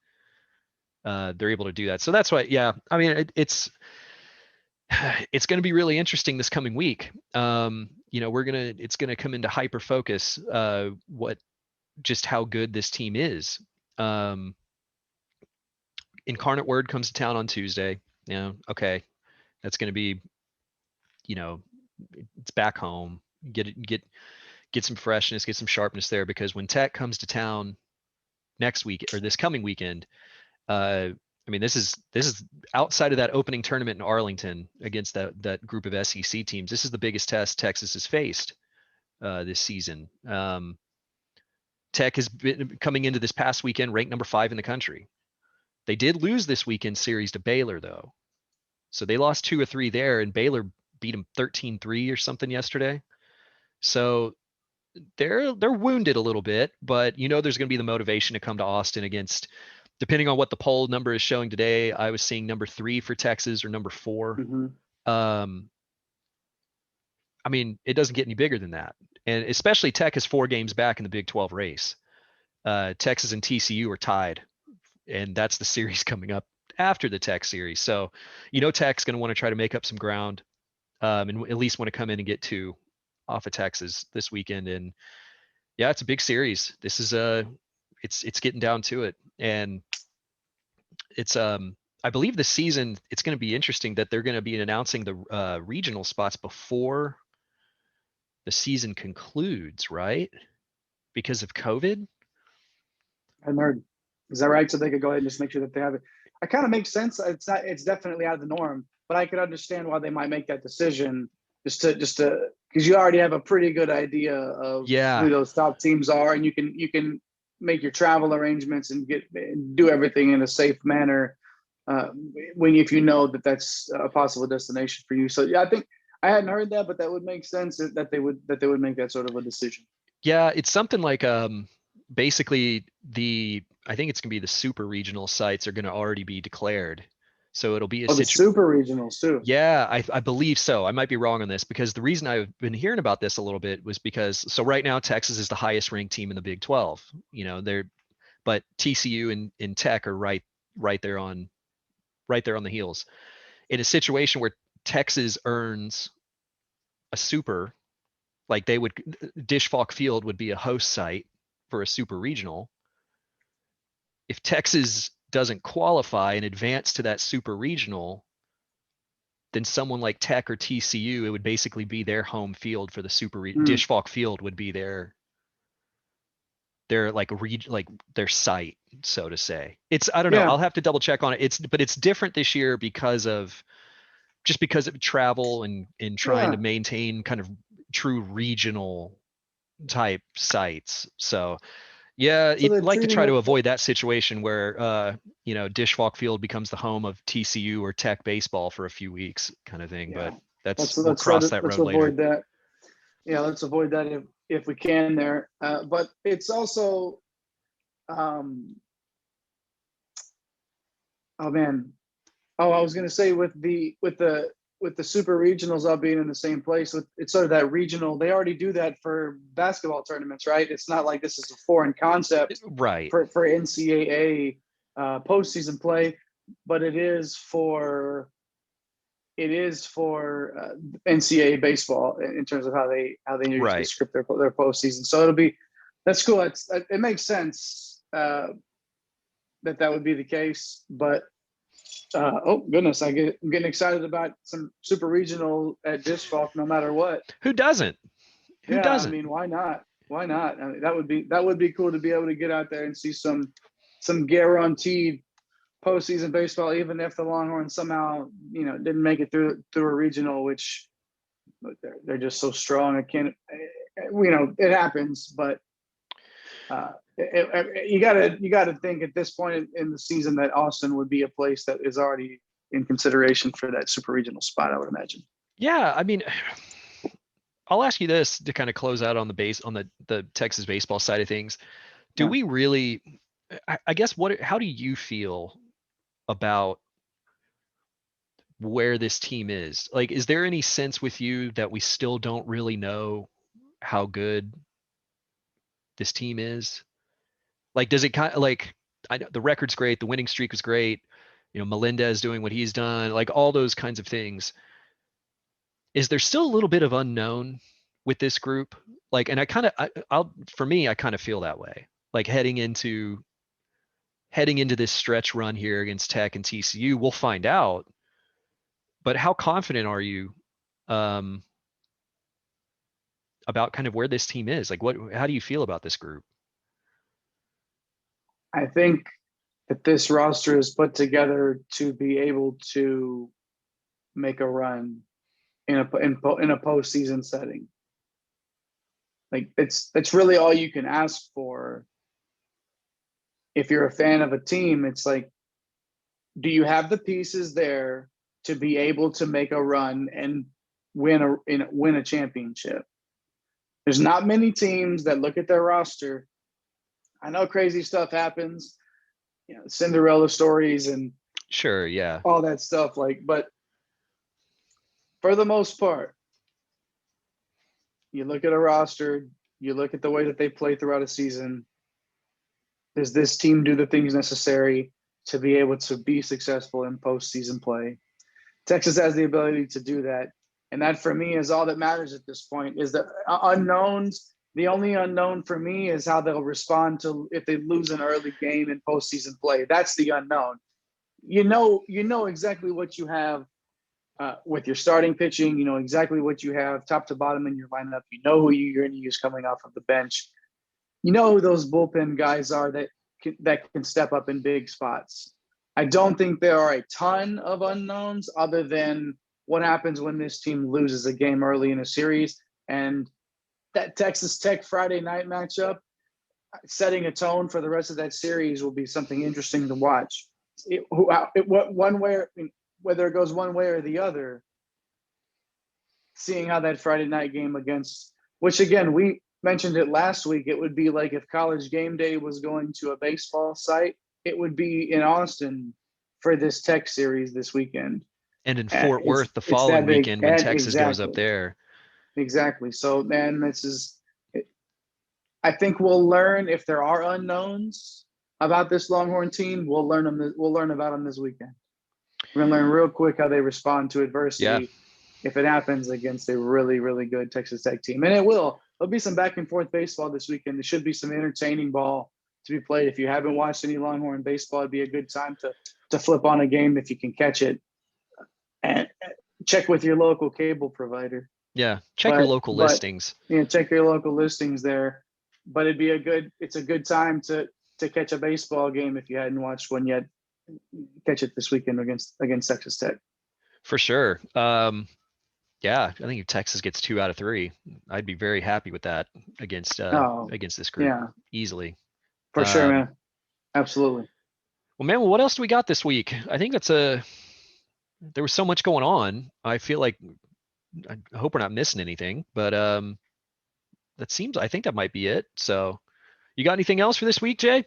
they're able to do that. So that's why, yeah, I mean, it's going to be really interesting this coming week. It's going to come into hyper focus, just how good this team is. Incarnate Word comes to town on Tuesday. Okay. That's going to be, it's back home. Get some freshness, get some sharpness there, because when Tech comes to town next week or this coming weekend, this is outside of that opening tournament in Arlington against that group of SEC teams. This is the biggest test Texas has faced this season. Tech has been coming into this past weekend ranked number 5 in the country. They did lose this weekend series to Baylor though, so they lost 2 or 3 there, and Baylor beat them 13-3 or something yesterday. So they're wounded a little bit, but there's going to be the motivation to come to Austin against, depending on what the poll number is showing today. I was seeing number 3 for Texas or number 4. Mm-hmm. It doesn't get any bigger than that. And especially Tech is 4 games back in the Big 12 race. Texas and TCU are tied, and that's the series coming up after the Tech series. So, Tech's going to want to try to make up some ground, and at least want to come in and get 2 off of Texas this weekend. And yeah, it's a big series. This is it's getting down to it. And it's I believe this season it's going to be interesting that they're going to be announcing the regional spots before the season concludes, right? Because of COVID. I heard. Is that right? So they could go ahead and just make sure that they have it. It kind of makes sense. It's definitely out of the norm, but I could understand why they might make that decision just to because you already have a pretty good idea of who those top teams are, and you can make your travel arrangements and do everything in a safe manner if you know that that's a possible destination for you. So yeah, I think I hadn't heard that, but that would make sense that they would make that sort of a decision. Yeah, it's something like basically I think it's gonna be the super regional sites are gonna already be declared. So it'll be the super regionals too. Yeah, I believe so. I might be wrong on this, because the reason I've been hearing about this a little bit was because right now Texas is the highest ranked team in the Big 12. But TCU and Tech are right there on the heels. In a situation where Texas earns a super, like Dish Falk Field would be a host site for a super regional. If Texas doesn't qualify and advance to that super regional, then someone like Tech or TCU, it would basically be their home field for the super Dish Falk Field would be their their site, so to say. I don't know. I'll have to double check on it. But it's different this year because of travel and trying to maintain kind of true regional type sites. So yeah, you'd like to try to avoid that situation where Dish Falk Field becomes the home of TCU or Tech baseball for a few weeks, kind of thing. Yeah. But we'll cross that road later. That. Yeah, let's avoid that if we can there. But it's also, I was going to say with the super regionals all being in the same place, it's sort of that regional. They already do that for basketball tournaments, right? It's not like this is a foreign concept, right? For NCAA postseason play, but it is for NCAA baseball in terms of how they usually script their postseason. So that's cool. It makes sense that would be the case. But oh goodness, I'm getting excited about some super regional at Dish Falk, no matter what. Who doesn't? Who doesn't? I mean, why not? Why not? I mean, that would be cool to be able to get out there and see some guaranteed postseason baseball, even if the Longhorns somehow didn't make it through a regional, which they're just so strong. I can't, it happens, but you gotta think at this point in the season that Austin would be a place that is already in consideration for that super regional spot, I would imagine. Yeah, I mean, I'll ask you this to kind of close out on the Texas baseball side of things. Do we really? I guess how do you feel about where this team is? Like, is there any sense with you that we still don't really know how good this team is? Like, does it kind of like, I know the record's great, the winning streak was great, Melendez doing what he's done, like all those kinds of things. Is there still a little bit of unknown with this group? Like, and for me, I kind of feel that way. Like heading into this stretch run here against Tech and TCU, we'll find out. But how confident are you about kind of where this team is? Like, how do you feel about this group? I think that this roster is put together to be able to make a run in a postseason setting. Like that's really all you can ask for. If you're a fan of a team, it's like, do you have the pieces there to be able to make a run and win a championship? There's not many teams that look at their roster. I know crazy stuff happens, Cinderella stories and sure, yeah, all that stuff. But for the most part, you look at a roster, you look at the way that they play throughout a season. Does this team do the things necessary to be able to be successful in postseason play? Texas has the ability to do that. And that for me is all that matters at this point. Is the unknowns. The only unknown for me is how they'll respond to if they lose an early game in postseason play. That's the unknown. You know exactly what you have with your starting pitching. You know exactly what you have top to bottom in your lineup. You know who you're going to use coming off of the bench. You know who those bullpen guys are that can step up in big spots. I don't think there are a ton of unknowns other than what happens when this team loses a game early in a series. And that Texas Tech Friday night matchup, setting a tone for the rest of that series, will be something interesting to watch. Whether it goes one way or the other, seeing how that Friday night game against, which again, we mentioned it last week, it would be like if College Game Day was going to a baseball site, it would be in Austin for this Tech series this weekend. And in Fort Worth the following weekend when Texas goes up there. Exactly. So, man, I think we'll learn if there are unknowns about this Longhorn team. We'll learn about them this weekend. We're gonna learn real quick how they respond to adversity if it happens against a really, really good Texas Tech team, and it will. There'll be some back and forth baseball this weekend. There should be some entertaining ball to be played. If you haven't watched any Longhorn baseball, it'd be a good time to flip on a game if you can catch it, and check with your local cable provider. Yeah, check your local listings. Yeah, check your local listings there. But it's a good time to catch a baseball game if you hadn't watched one yet. Catch it this weekend against Texas Tech. For sure. Yeah, I think if Texas gets 2 out of 3, I'd be very happy with that against this group. Yeah, easily. For sure, man. Absolutely. Well, man, what else do we got this week? I think there was so much going on. I feel like I hope we're not missing anything, but I think that might be it. So you got anything else for this week, Jay?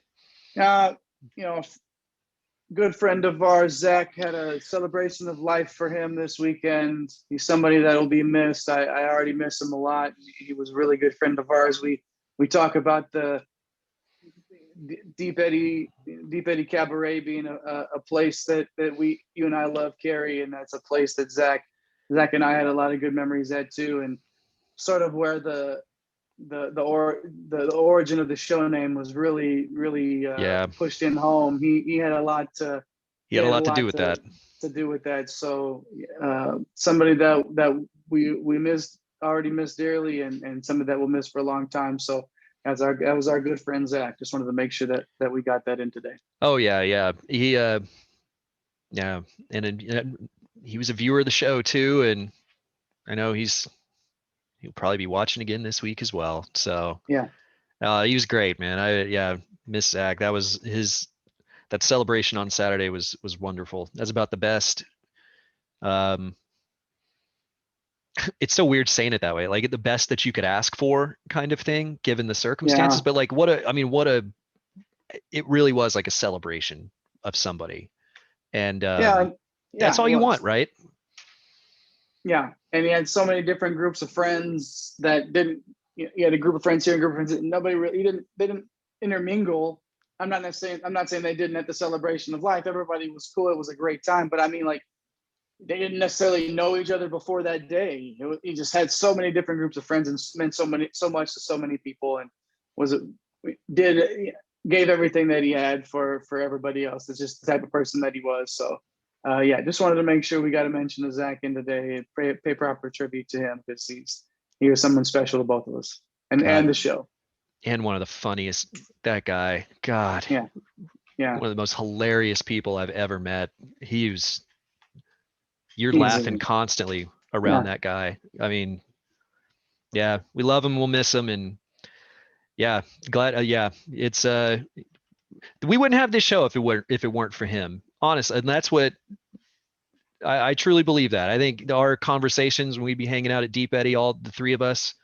Good friend of ours, Zach, had a celebration of life for him this weekend. He's somebody that'll be missed. I already miss him a lot. He was a really good friend of ours. We talk about the Deep Eddy Cabaret being a place that you and I love, Kerry, and that's a place that Zach and I had a lot of good memories at too, and sort of where the origin of the show name was really pushed in home. He had a lot to do with that. To do with that. So somebody that we already missed dearly, and somebody that we'll miss for a long time. So that was our good friend Zach. Just wanted to make sure that we got that in today. Oh yeah. He and he was a viewer of the show too, and I know he'll probably be watching again this week as well. So yeah, he was great, man. I miss Zach. That celebration on Saturday was wonderful. That's about the best. It's so weird saying it that way, like the best that you could ask for kind of thing, given the circumstances. Yeah. But like, it really was like a celebration of somebody. And that's all you want, right? Yeah. And he had so many different groups of friends that didn't you had a group of friends here, a group of friends. Nobody really, they didn't intermingle. I'm not saying they didn't at the celebration of life. Everybody was cool. It was a great time. But I mean, like, they didn't necessarily know each other before that day. He just had so many different groups of friends and meant so much to so many people, and gave everything that he had for everybody else. It's just the type of person that he was. So just wanted to make sure we got to mention to Zach in today and pay proper tribute to him, because he was someone special to both of us and the show. And one of the funniest, that guy, God. Yeah. One of the most hilarious people I've ever met. You're Easily. laughing constantly around that guy. I mean, yeah, we love him. We'll miss him. And yeah, glad. It's, we wouldn't have this show if it weren't for him, honestly. And that's what I truly believe that. I think our conversations when we'd be hanging out at Deep Eddy, all the three of us,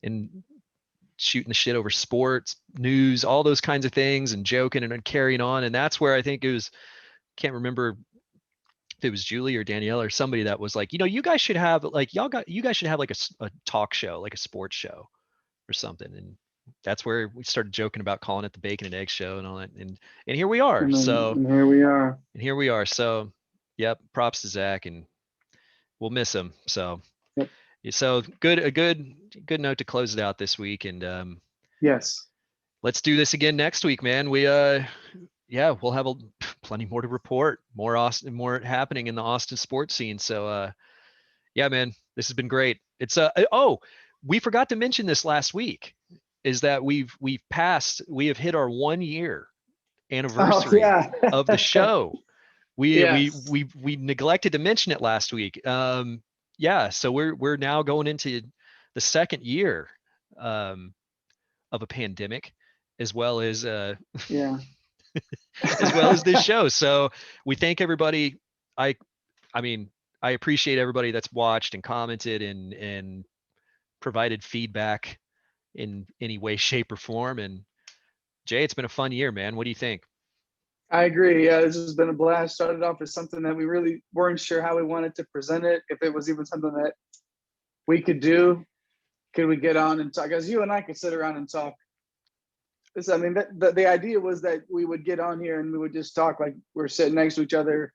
and shooting the shit over sports, news, all those kinds of things, and joking and carrying on. And that's where I think it was, can't remember if it was Julie or Danielle or somebody that was like, you guys should have like, you guys should have like a talk show, like a sports show or something. And that's where we started joking about calling it the Bacon and Egg Show and all that. And here we are. And here we are. So, yep. Props to Zach, and we'll miss him. So, yep. So a good note to close it out this week. And yes, let's do this again next week, man. We we'll have plenty more to report, more happening in the Austin sports scene. So man, this has been great. It's we forgot to mention this last week, is that we have hit our 1 year anniversary of the show. We neglected to mention it last week. So we're now going into the second year of a pandemic, as well as as well as this show. So we thank everybody. I appreciate everybody that's watched and commented and provided feedback in any way, shape, or form. And Jay, it's been a fun year, man. What do you think? I agree. Yeah, this has been a blast. Started off as something that we really weren't sure how we wanted to present it, if it was even something that we could do. Could we get on and talk? Because you and I could sit around and talk. The idea was that we would get on here and we would just talk like we're sitting next to each other.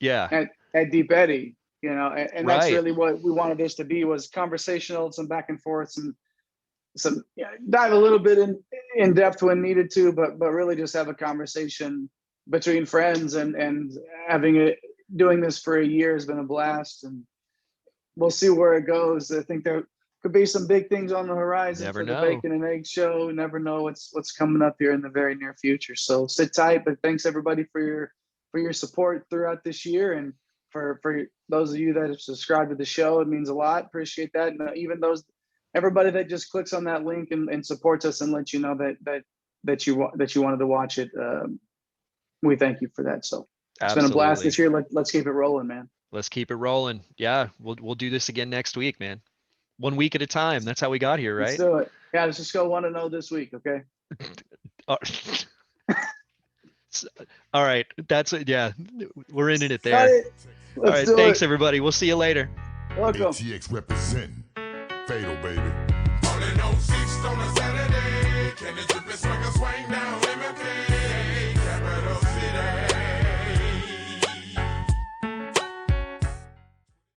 Yeah. At Deep Eddy, and that's really what we wanted this to be, was conversational, some back and forth, some dive a little bit in depth when needed to, but really just have a conversation between friends, and doing this for a year has been a blast, and we'll see where it goes. I think there could be some big things on the horizon for the Bacon and Egg Show. Never know what's coming up here in the very near future. So sit tight, but thanks everybody for your support throughout this year, and for those of you that have subscribed to the show. It means a lot. Appreciate that. And even everybody that just clicks on that link and supports us and lets you know that you wanted to watch it. We thank you for that. So it's been a blast this year. Let's keep it rolling, man. Let's keep it rolling. Yeah, we'll do this again next week, man. 1 week at a time. That's how we got here, right? Let's do it. Yeah, let's just go 1-0 this week, okay? All right. That's it. Yeah, we're ending it there. All right. Thanks, everybody. We'll see you later. Welcome. ATX represent. Fatal, baby. All in 06 on a Saturday. Can the drip and swing now?